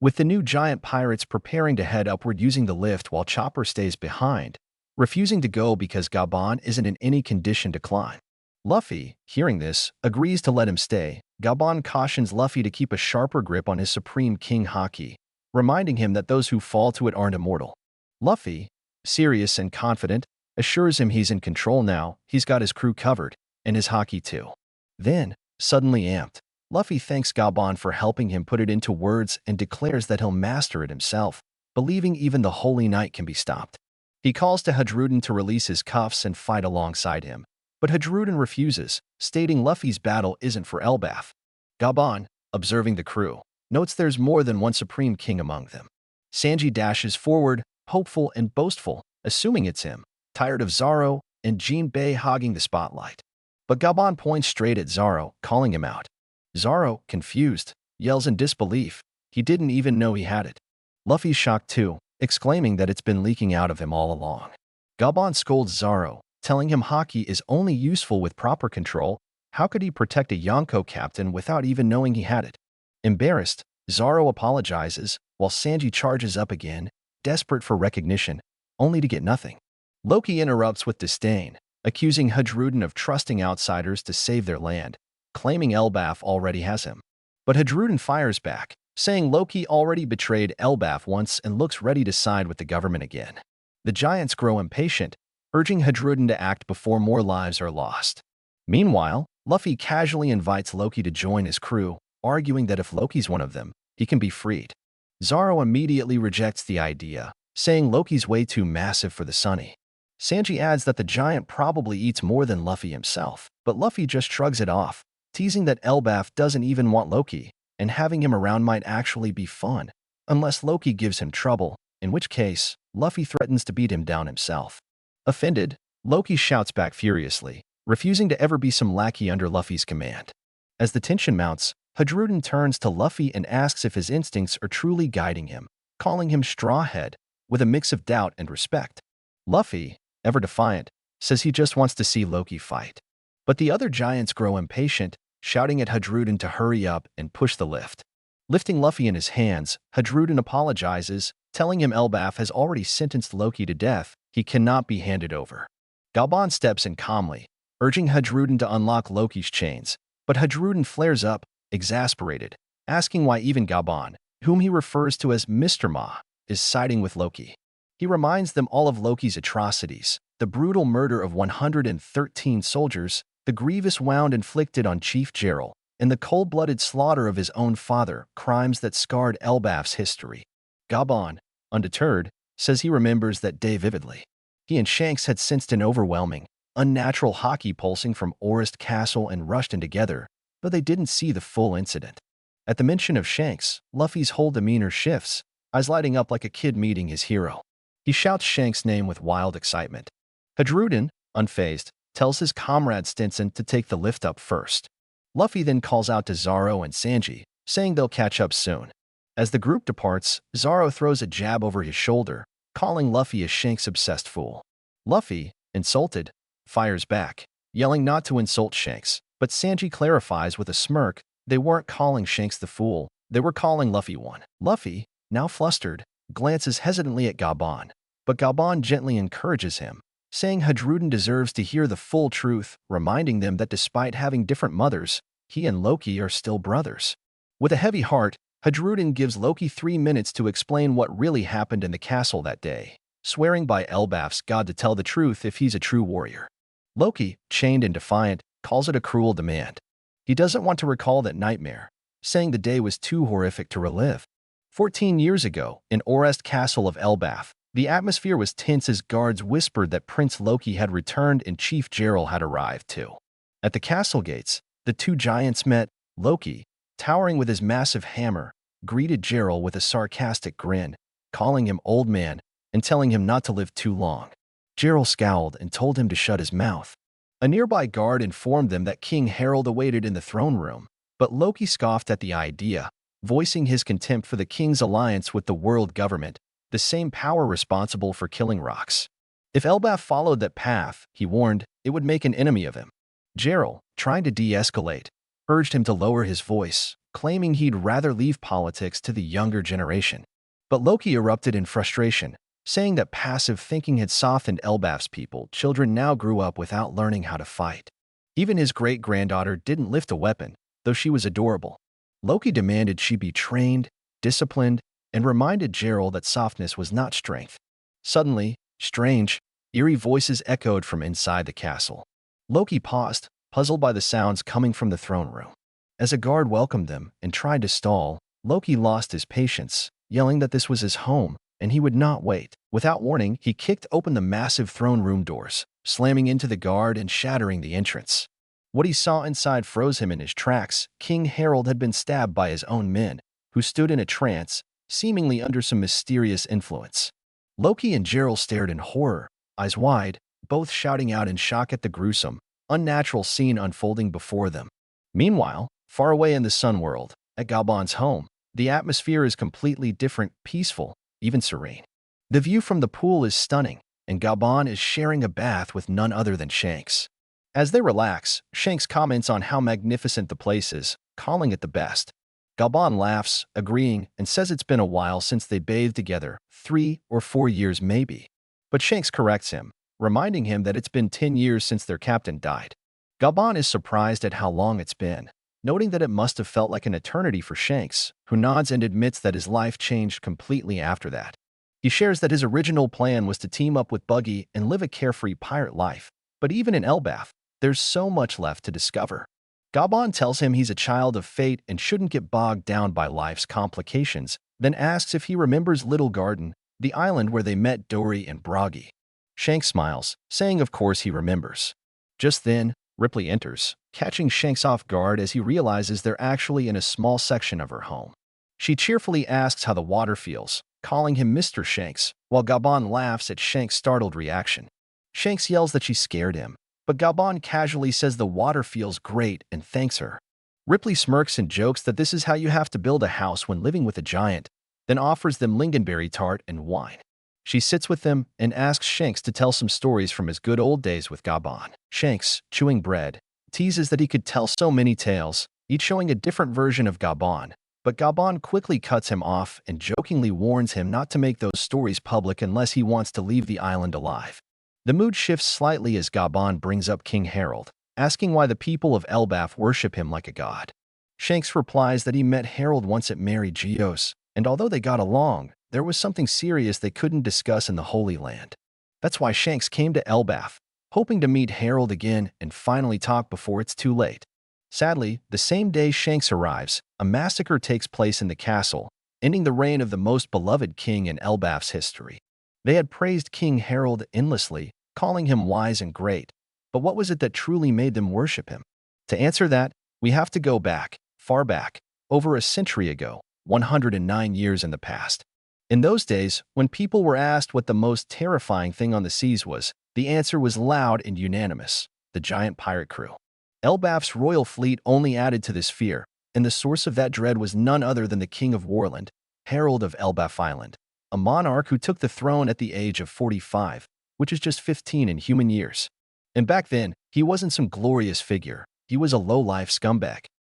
with the new giant pirates preparing to head upward using the lift while Chopper stays behind, refusing to go because Gabon isn't in any condition to climb. Luffy, hearing this, agrees to let him stay. Gabon cautions Luffy to keep a sharper grip on his Supreme King Haki, reminding him that those who fall to it aren't immortal. Luffy, serious and confident, assures him he's in control now, he's got his crew covered, and his Haki too. Then, suddenly amped, Luffy thanks Gabon for helping him put it into words and declares that he'll master it himself, believing even the Holy Knight can be stopped. He calls to Hadruden to release his cuffs and fight alongside him, but Hadruden refuses, stating Luffy's battle isn't for Elbaf. Gabon, observing the crew, notes there's more than one Supreme King among them. Sanji dashes forward, hopeful and boastful, assuming it's him, tired of Zoro and Jinbei hogging the spotlight. But Gabon points straight at Zoro, calling him out. Zoro, confused, yells in disbelief. He didn't even know he had it. Luffy's shocked too, exclaiming that it's been leaking out of him all along. Gabon scolds Zoro, telling him Haki is only useful with proper control. How could he protect a Yonko captain without even knowing he had it? Embarrassed, Zoro apologizes, while Sanji charges up again, desperate for recognition, only to get nothing. Loki interrupts with disdain, accusing Hadruden of trusting outsiders to save their land, claiming Elbaf already has him. But Hadruden fires back, saying Loki already betrayed Elbaf once and looks ready to side with the government again. The giants grow impatient, urging Hadruden to act before more lives are lost. Meanwhile, Luffy casually invites Loki to join his crew, arguing that if Loki's one of them, he can be freed. Zoro immediately rejects the idea, saying Loki's way too massive for the Sunny. Sanji adds that the giant probably eats more than Luffy himself, but Luffy just shrugs it off, teasing that Elbaf doesn't even want Loki, and having him around might actually be fun, unless Loki gives him trouble, in which case, Luffy threatens to beat him down himself. Offended, Loki shouts back furiously, refusing to ever be some lackey under Luffy's command. As the tension mounts, Hadruden turns to Luffy and asks if his instincts are truly guiding him, calling him Strawhead, with a mix of doubt and respect. Luffy, ever defiant, says he just wants to see Loki fight. But the other giants grow impatient, shouting at Hadruden to hurry up and push the lift. Lifting Luffy in his hands, Hadruden apologizes, telling him Elbaf has already sentenced Loki to death, he cannot be handed over. Gabon steps in calmly, urging Hadruden to unlock Loki's chains, but Hadruden flares up, exasperated, asking why even Gabon, whom he refers to as Mr. Ma, is siding with Loki. He reminds them all of Loki's atrocities, the brutal murder of 113 soldiers, the grievous wound inflicted on Chief Gerald, and the cold-blooded slaughter of his own father, crimes that scarred Elbaf's history. Gabon, undeterred, says he remembers that day vividly. He and Shanks had sensed an overwhelming, unnatural Haki pulsing from Orest Castle and rushed in together, though they didn't see the full incident. At the mention of Shanks, Luffy's whole demeanor shifts, eyes lighting up like a kid meeting his hero. He shouts Shanks' name with wild excitement. Hadruden, unfazed, tells his comrade Stinson to take the lift up first. Luffy then calls out to Zoro and Sanji, saying they'll catch up soon. As the group departs, Zoro throws a jab over his shoulder, calling Luffy a Shanks-obsessed fool. Luffy, insulted, fires back, yelling not to insult Shanks, but Sanji clarifies with a smirk they weren't calling Shanks the fool, they were calling Luffy one. Luffy, now flustered, glances hesitantly at Gabon, but Gabon gently encourages him, saying Hadruden deserves to hear the full truth, reminding them that despite having different mothers, he and Loki are still brothers. With a heavy heart, Hadruden gives Loki 3 minutes to explain what really happened in the castle that day, swearing by Elbaf's god to tell the truth if he's a true warrior. Loki, chained and defiant, calls it a cruel demand. He doesn't want to recall that nightmare, saying the day was too horrific to relive. 14 years ago, in Orest Castle of Elbaf, the atmosphere was tense as guards whispered that Prince Loki had returned and Chief Gerald had arrived too. At the castle gates, the two giants met. Loki, towering with his massive hammer, greeted Gerald with a sarcastic grin, calling him old man and telling him not to live too long. Gerald scowled and told him to shut his mouth. A nearby guard informed them that King Harold awaited in the throne room, but Loki scoffed at the idea, voicing his contempt for the king's alliance with the world government, the same power responsible for killing rocks. If Elbaf followed that path, he warned, it would make an enemy of him. Gerald, trying to de-escalate, urged him to lower his voice, claiming he'd rather leave politics to the younger generation. But Loki erupted in frustration, saying that passive thinking had softened Elbaf's people. Children now grew up without learning how to fight. Even his great-granddaughter didn't lift a weapon, though she was adorable. Loki demanded she be trained, disciplined, and reminded Gerald that softness was not strength. Suddenly, strange, eerie voices echoed from inside the castle. Loki paused, puzzled by the sounds coming from the throne room. As a guard welcomed them and tried to stall, Loki lost his patience, yelling that this was his home, and he would not wait. Without warning, he kicked open the massive throne room doors, slamming into the guard and shattering the entrance. What he saw inside froze him in his tracks. King Harold had been stabbed by his own men, who stood in a trance, seemingly under some mysterious influence. Loki and Gerald stared in horror, eyes wide, both shouting out in shock at the gruesome, unnatural scene unfolding before them. Meanwhile, far away in the sun world, at Gabon's home, the atmosphere is completely different, peaceful, even serene. The view from the pool is stunning, and Gabon is sharing a bath with none other than Shanks. As they relax, Shanks comments on how magnificent the place is, calling it the best. Gabon laughs, agreeing, and says it's been a while since they bathed together, 3 or 4 years maybe. But Shanks corrects him, reminding him that it's been 10 years since their captain died. Gabon is surprised at how long it's been, noting that it must have felt like an eternity for Shanks, who nods and admits that his life changed completely after that. He shares that his original plan was to team up with Buggy and live a carefree pirate life, but even in Elbaf, there's so much left to discover. Gabon tells him he's a child of fate and shouldn't get bogged down by life's complications, then asks if he remembers Little Garden, the island where they met Dory and Bragi. Shanks smiles, saying of course he remembers. Just then, Ripley enters, catching Shanks off guard as he realizes they're actually in a small section of her home. She cheerfully asks how the water feels, calling him Mr. Shanks, while Gabon laughs at Shanks' startled reaction. Shanks yells that she scared him, but Gabon casually says the water feels great and thanks her. Ripley smirks and jokes that this is how you have to build a house when living with a giant, then offers them lingonberry tart and wine. She sits with them and asks Shanks to tell some stories from his good old days with Gabon. Shanks, chewing bread, teases that he could tell so many tales, each showing a different version of Gabon, but Gabon quickly cuts him off and jokingly warns him not to make those stories public unless he wants to leave the island alive. The mood shifts slightly as Gabon brings up King Harold, asking why the people of Elbaf worship him like a god. Shanks replies that he met Harold once at Mary Geo's, and although they got along, there was something serious they couldn't discuss in the Holy Land. That's why Shanks came to Elbaf, hoping to meet Harold again and finally talk before it's too late. Sadly, the same day Shanks arrives, a massacre takes place in the castle, ending the reign of the most beloved king in Elbaf's history. They had praised King Harold endlessly, calling him wise and great, but what was it that truly made them worship him? To answer that, we have to go back, far back, over a century ago, 109 years in the past. In those days, when people were asked what the most terrifying thing on the seas was, the answer was loud and unanimous: the giant pirate crew. Elbaf's royal fleet only added to this fear, and the source of that dread was none other than the King of Warland, Harold of Elbaf Island, a monarch who took the throne at the age of 45, which is just 15 in human years. And back then, he wasn't some glorious figure. He was a low-life scumbag.